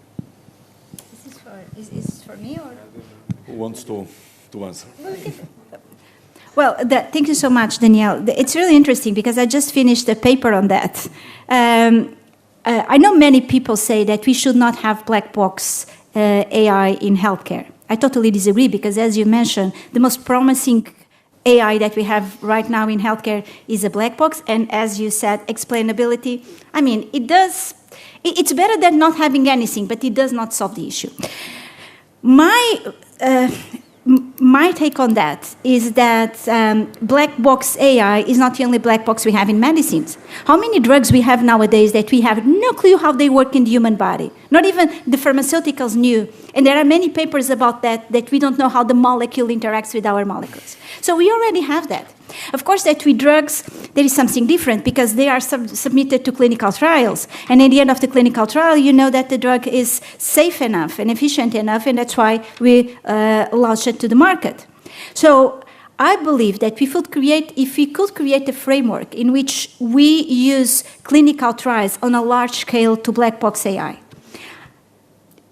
Is this for me or? Who wants to answer? Well, thank you so much, Danielle. It's really interesting because I just finished a paper on that. I know many people say that we should not have black box AI in healthcare. I totally disagree, because as you mentioned, the most promising AI that we have right now in healthcare is a black box, and as you said, explainability. I mean, it's better than not having anything, but it does not solve the issue. My take on that is that black box AI is not the only black box we have in medicines. How many drugs we have nowadays that we have no clue how they work in the human body? Not even the pharmaceuticals knew. And there are many papers about that we don't know how the molecule interacts with our molecules. So we already have that. Of course, that with drugs, there is something different, because they are submitted to clinical trials. And at the end of the clinical trial, you know that the drug is safe enough and efficient enough, and that's why we launch it to the market. So I believe that if we could create a framework in which we use clinical trials on a large scale to black box AI,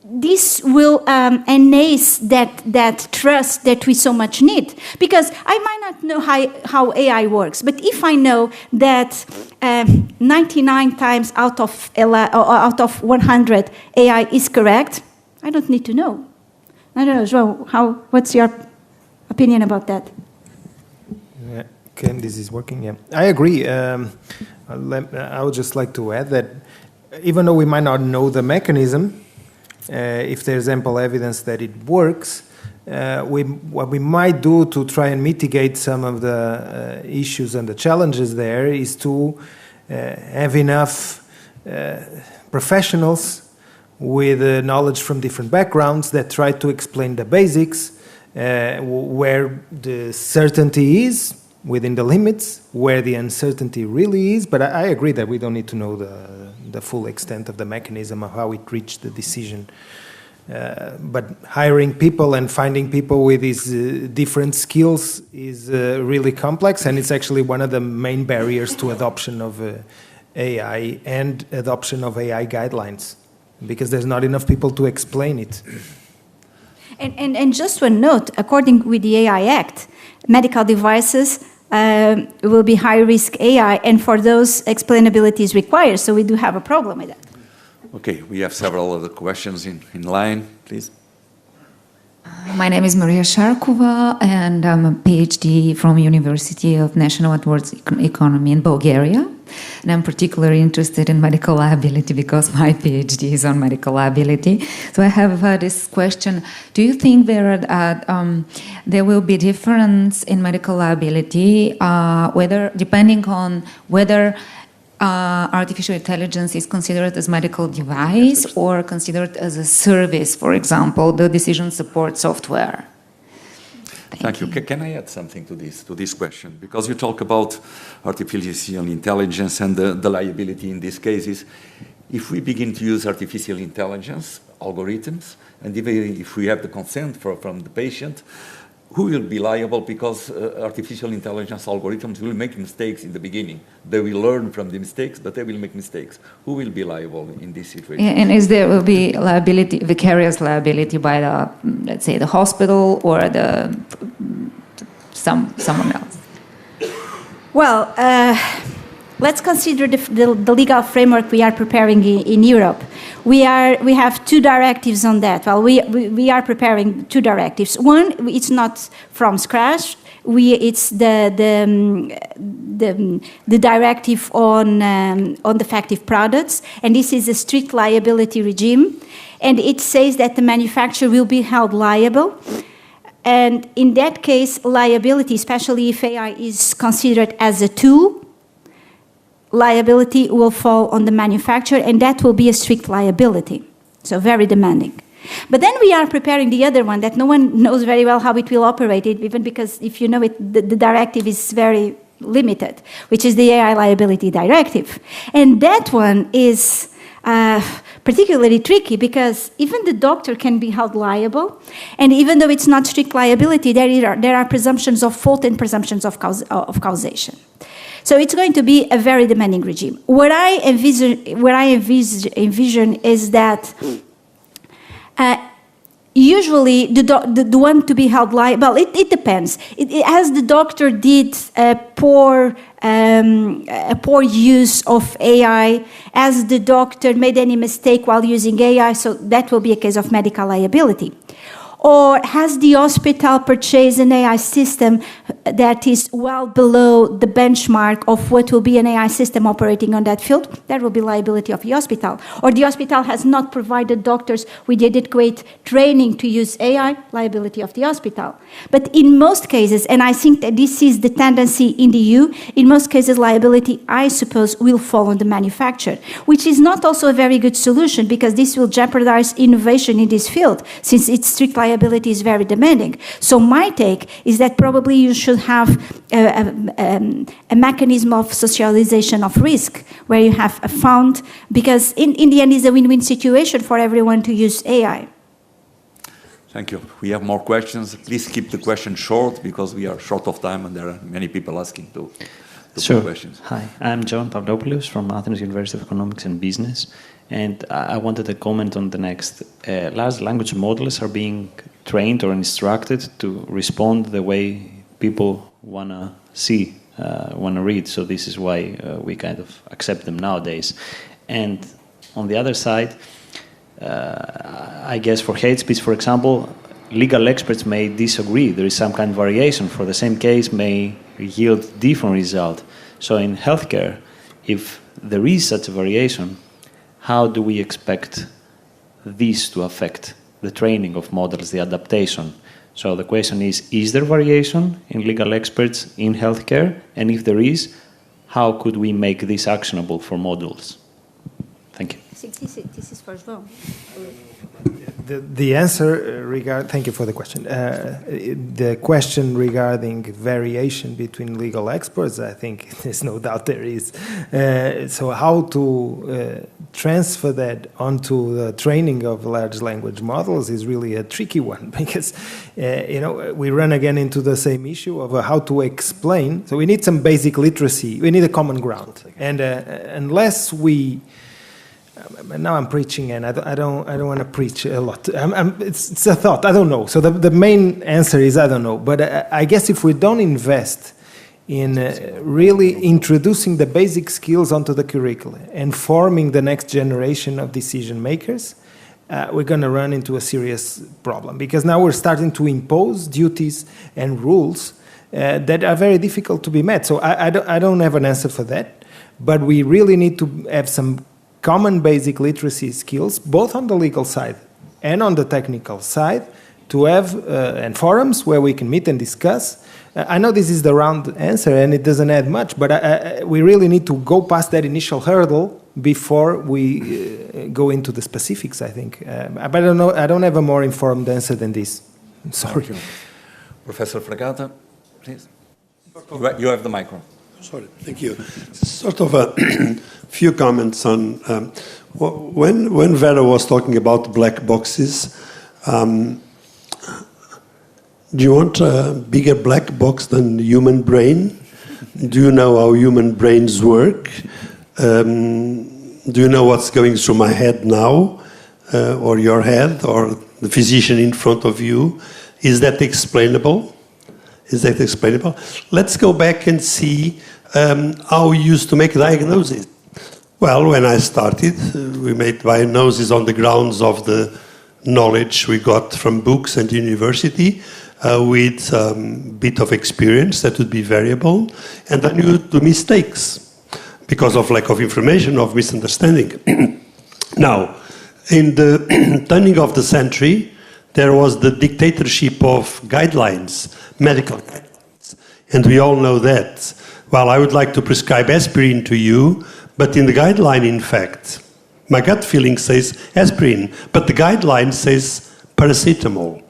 this will enhance that trust that we so much need. Because I might not know how AI works, but if I know that 99 times out of 100 AI is correct, I don't need to know. I don't know, João, what's your opinion about that? Yeah. Okay, this is working. Yeah, I agree. I would just like to add that even though we might not know the mechanism, if there's ample evidence that it works, what we might do to try and mitigate some of the issues and the challenges there is to have enough professionals with knowledge from different backgrounds that try to explain the basics, where the certainty is within the limits, where the uncertainty really is. But I agree that we don't need to know the full extent of the mechanism of how it reached the decision. But hiring people and finding people with these different skills is really complex, and it's actually one of the main barriers to adoption of AI and adoption of AI guidelines, because there's not enough people to explain it. And just one note, according with the AI Act, medical devices will be high-risk AI, and for those, explainability is required, so we do have a problem with that. Okay, we have several other questions in line, please. My name is Maria Sharkova, and I'm a PhD from University of National Edwards Economy in Bulgaria. And I'm particularly interested in medical liability because my PhD is on medical liability. So I have this question: do you think there will be difference in medical liability, whether depending on whether artificial intelligence is considered as medical device or considered as a service, for example, the decision support software? Thank you. Can I add something to this question? Because you talk about artificial intelligence and the liability in these cases. If we begin to use artificial intelligence algorithms, and even if we have the consent from the patient, who will be liable? Because artificial intelligence algorithms will make mistakes in the beginning. They will learn from the mistakes, but they will make mistakes. Who will be liable in this situation? And is there will be liability, vicarious liability by the, let's say, the hospital or someone else? Well, let's consider the legal framework we are preparing in Europe. We have two directives on that. Well, we are preparing two directives. One, it's not from scratch. It's the directive on defective products, and this is a strict liability regime, and it says that the manufacturer will be held liable. And in that case, liability, especially if AI is considered as a tool, liability will fall on the manufacturer, and that will be a strict liability, so very demanding. But then we are preparing the other one that no one knows very well how it will operate, even because if you know it, the directive is very limited, which is the AI liability directive. And that one is particularly tricky because even the doctor can be held liable, and even though it's not strict liability, there are presumptions of fault and presumptions of causation. So it's going to be a very demanding regime. What I envision is that usually the one to be held liable, well, it depends. As the doctor did a poor use of AI, as the doctor made any mistake while using AI, so that will be a case of medical liability. Or has the hospital purchased an AI system that is well below the benchmark of what will be an AI system operating on that field? That will be liability of the hospital. Or the hospital has not provided doctors with adequate training to use AI, liability of the hospital. But in most cases, and I think that this is the tendency in the EU, in most cases liability, I suppose, will fall on the manufacturer, which is not also a very good solution because this will jeopardize innovation in this field since its strict liability is very demanding. So my take is that probably you should have a mechanism of socialization of risk where you have a fund, because in the end it's a win-win situation for everyone to use AI. Thank you. We have more questions. Please keep the question short because we are short of time and there are many people asking to put questions. Hi, I'm John Pavlopoulos from Athens University of Economics and Business. And I wanted to comment on the next. Large language models are being trained or instructed to respond the way people want to see, want to read. So this is why we kind of accept them nowadays. And on the other side, I guess for hate speech, for example, legal experts may disagree. There is some kind of variation. For the same case may yield different result. So in healthcare, if there is such a variation, how do we expect this to affect the training of models, the adaptation? So the question is there variation in legal experts in healthcare? And if there is, how could we make this actionable for models? Thank you. I think this is for João. The answer thank you for the question. The question regarding variation between legal experts, I think there's no doubt there is. So how to transfer that onto the training of large language models is really a tricky one because, we run again into the same issue of how to explain. So we need some basic literacy. We need a common ground. And unless we... Now I'm preaching, and I don't want to preach a lot. It's a thought. I don't know. So the main answer is I don't know. But I guess if we don't invest in really introducing the basic skills onto the curriculum and forming the next generation of decision makers, we're going to run into a serious problem because now we're starting to impose duties and rules that are very difficult to be met. So I don't have an answer for that, but we really need to have some common basic literacy skills, both on the legal side and on the technical side, to have and forums where we can meet and discuss. I know this is the round answer and it doesn't add much, but we really need to go past that initial hurdle before we go into the specifics, I think. But I don't know. I don't have a more informed answer than this. I'm sorry. Professor Fragata, please. You have the microphone. Sorry, thank you. Sort of a few comments on when Vera was talking about black boxes. Do you want a bigger black box than the human brain? Do you know how human brains work? Do you know what's going through my head now, or your head, or the physician in front of you? Is that explainable? Is that explainable? Let's go back and see how we used to make diagnoses. Well, when I started, we made diagnoses on the grounds of the knowledge we got from books and university, with a bit of experience that would be variable, and then you would do mistakes because of lack of information, of misunderstanding. Now, in the turning of the century, there was the dictatorship of guidelines, medical guidelines, and we all know that. Well, I would like to prescribe aspirin to you, but in the guideline, in fact, my gut feeling says aspirin, but the guideline says paracetamol.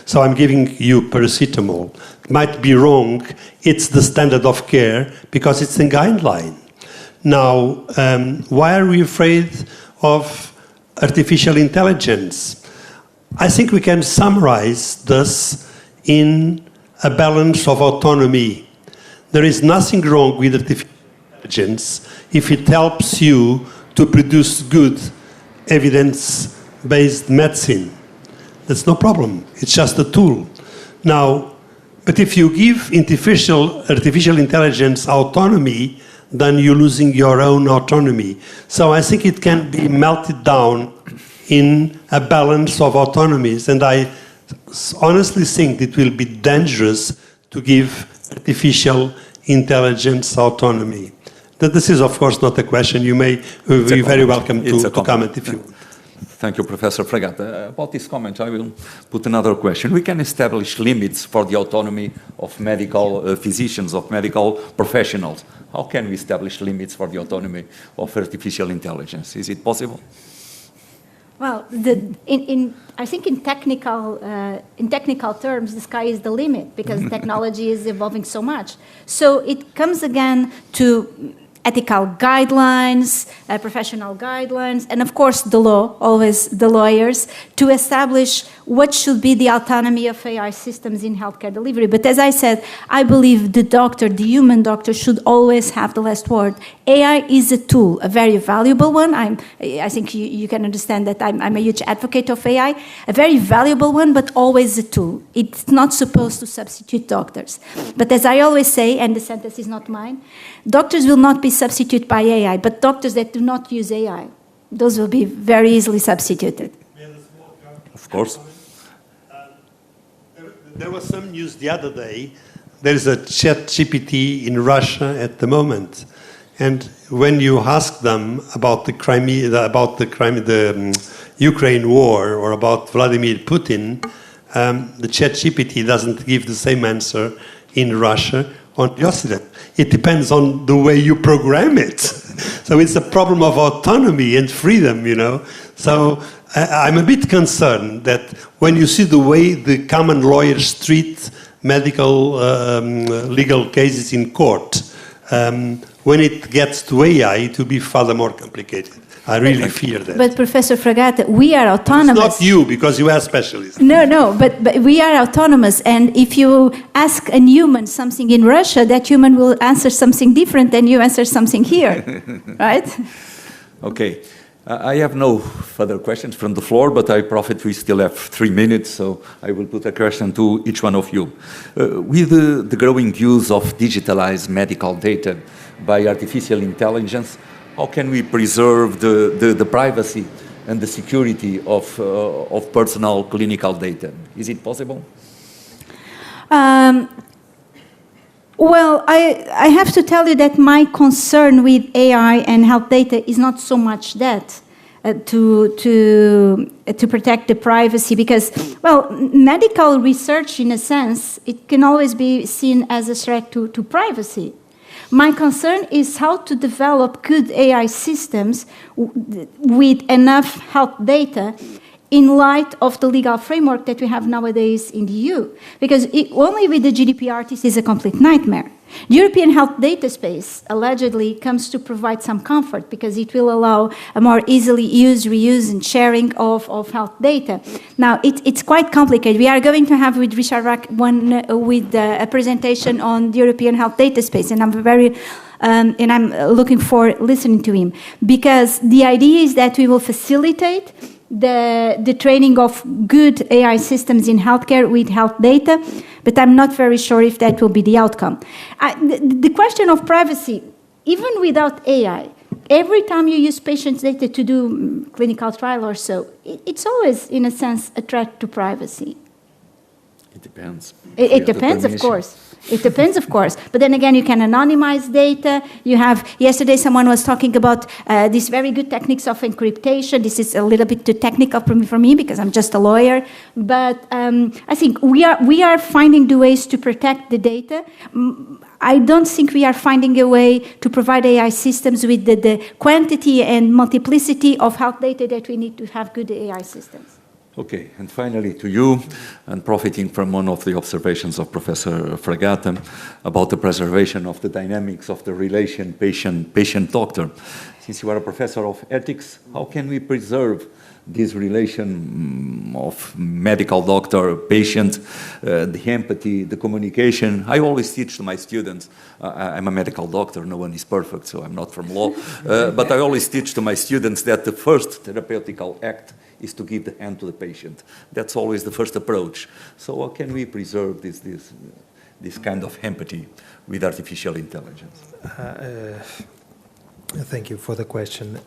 So I'm giving you paracetamol. It might be wrong. It's the standard of care because it's in guideline. Now, why are we afraid of artificial intelligence? I think we can summarize this in a balance of autonomy. There is nothing wrong with artificial intelligence if it helps you to produce good evidence-based medicine. That's no problem. It's just a tool. Now, but if you give artificial intelligence autonomy, then you're losing your own autonomy. So I think it can be melted down in a balance of autonomies. And I honestly think it will be dangerous to give artificial intelligence autonomy. This is, of course, not a question. You may be very welcome to comment if you want. Thank you, Professor Fragata. About this comment, I will put another question. We can establish limits for the autonomy of medical physicians, of medical professionals. How can we establish limits for the autonomy of artificial intelligence? Is it possible? Well, I think in technical terms, the sky is the limit because technology is evolving so much. So it comes again to ethical guidelines, professional guidelines, and of course the law, always the lawyers, to establish what should be the autonomy of AI systems in healthcare delivery. But as I said, I believe the doctor, the human doctor, should always have the last word. AI is a tool, a very valuable one. I think you can understand that I'm a huge advocate of AI, a very valuable one, but always a tool. It's not supposed to substitute doctors. But as I always say, and the sentence is not mine, doctors will not be substituted by AI, but doctors that do not use AI, those will be very easily substituted. Of course. There was some news the other day. There is a chat GPT in Russia at the moment. And when you ask them about the Ukraine war or about Vladimir Putin, the chat GPT doesn't give the same answer in Russia or the Occident. It depends on the way you program it. So it's a problem of autonomy and freedom, you know. So I'm a bit concerned that when you see the way the common lawyers treat medical legal cases in court, when it gets to AI, it will be further more complicated. I really fear that. But Professor Fragata, we are autonomous. It's not you, because you are specialists. No, but we are autonomous. And if you ask a human something in Russia, that human will answer something different than you answer something here, right? Okay. I have no further questions from the floor, but I profit we still have 3 minutes, so I will put a question to each one of you. With the growing use of digitalized medical data by artificial intelligence, how can we preserve the privacy and the security of personal clinical data? Is it possible? Well, I have to tell you that my concern with AI and health data is not so much that to protect the privacy, because, well, medical research, in a sense, it can always be seen as a threat to privacy. My concern is how to develop good AI systems with enough health data in light of the legal framework that we have nowadays in the EU. Because only with the GDPR, this is a complete nightmare. The European health data space allegedly comes to provide some comfort because it will allow a more easily use, reuse, and sharing of health data. Now, it's quite complicated. We are going to have with Richard Rack a presentation on the European health data space, and I'm looking for listening to him, because the idea is that we will facilitate the training of good AI systems in healthcare with health data, but I'm not very sure if that will be the outcome. The question of privacy, even without AI, every time you use patients' data to do clinical trial or so, it's always, in a sense, a threat to privacy. It depends. It depends, of course. It depends, of course. But then again, you can anonymize data. You have, yesterday someone was talking about these very good techniques of encryptation. This is a little bit too technical for me because I'm just a lawyer. But I think we are finding the ways to protect the data. I don't think we are finding a way to provide AI systems with the quantity and multiplicity of health data that we need to have good AI systems. Okay, and finally to you, and profiting from one of the observations of Professor Fragata about the preservation of the dynamics of the relation patient-doctor. Since you are a professor of ethics, how can we preserve this relation of medical doctor-patient, the empathy, the communication? I always teach to my students, I'm a medical doctor, no one is perfect, so I'm not from law, but I always teach to my students that the first therapeutical act is to give the hand to the patient. That's always the first approach. So how can we preserve this kind of empathy with artificial intelligence? Thank you for the question.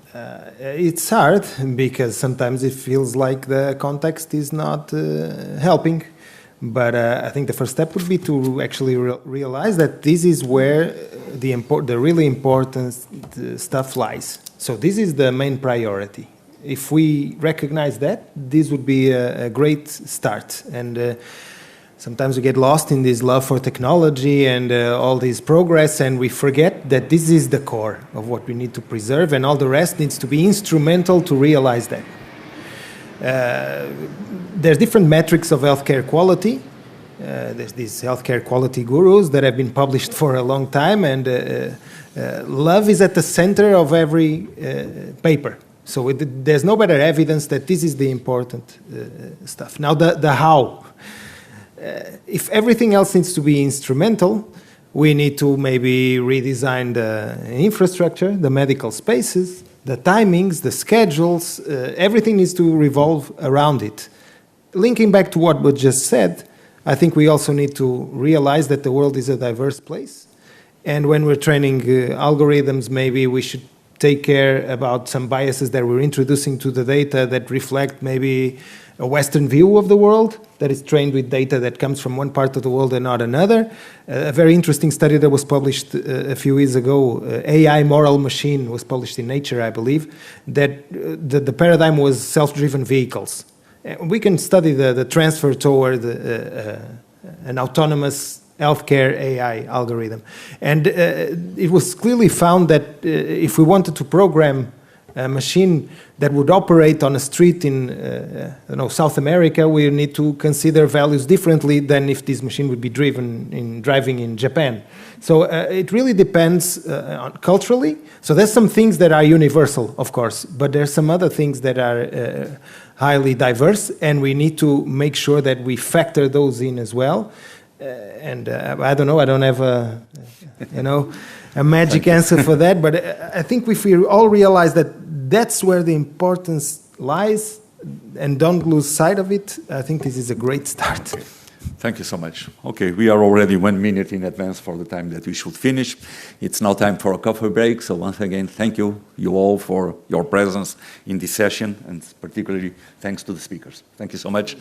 It's hard because sometimes it feels like the context is not helping. But I think the first step would be to actually realize that this is where the really important stuff lies. So this is the main priority. If we recognize that, this would be a great start. And sometimes we get lost in this love for technology and all this progress, and we forget that this is the core of what we need to preserve, and all the rest needs to be instrumental to realize that. There's different metrics of healthcare quality. There's these healthcare quality gurus that have been published for a long time, and love is at the center of every paper. So there's no better evidence that this is the important stuff. Now, the how. If everything else needs to be instrumental, we need to maybe redesign the infrastructure, the medical spaces, the timings, the schedules. Everything needs to revolve around it. Linking back to what was just said, I think we also need to realize that the world is a diverse place. And when we're training algorithms, maybe we should take care about some biases that we're introducing to the data that reflect maybe a Western view of the world that is trained with data that comes from one part of the world and not another. A very interesting study that was published a few years ago, AI Moral Machine, was published in Nature, I believe, that the paradigm was self-driven vehicles. We can study the transfer toward an autonomous healthcare AI algorithm. And it was clearly found that if we wanted to program a machine that would operate on a street in South America, we need to consider values differently than if this machine would be driving in Japan. So it really depends culturally. So there's some things that are universal, of course, but there's some other things that are highly diverse, and we need to make sure that we factor those in as well. I don't know, I don't have a magic answer for that, but I think if we all realize that that's where the importance lies and don't lose sight of it, I think this is a great start. Thank you so much. Okay, we are already 1 minute in advance for the time that we should finish. It's now time for a coffee break. So once again, thank you all for your presence in this session, and particularly thanks to the speakers. Thank you so much.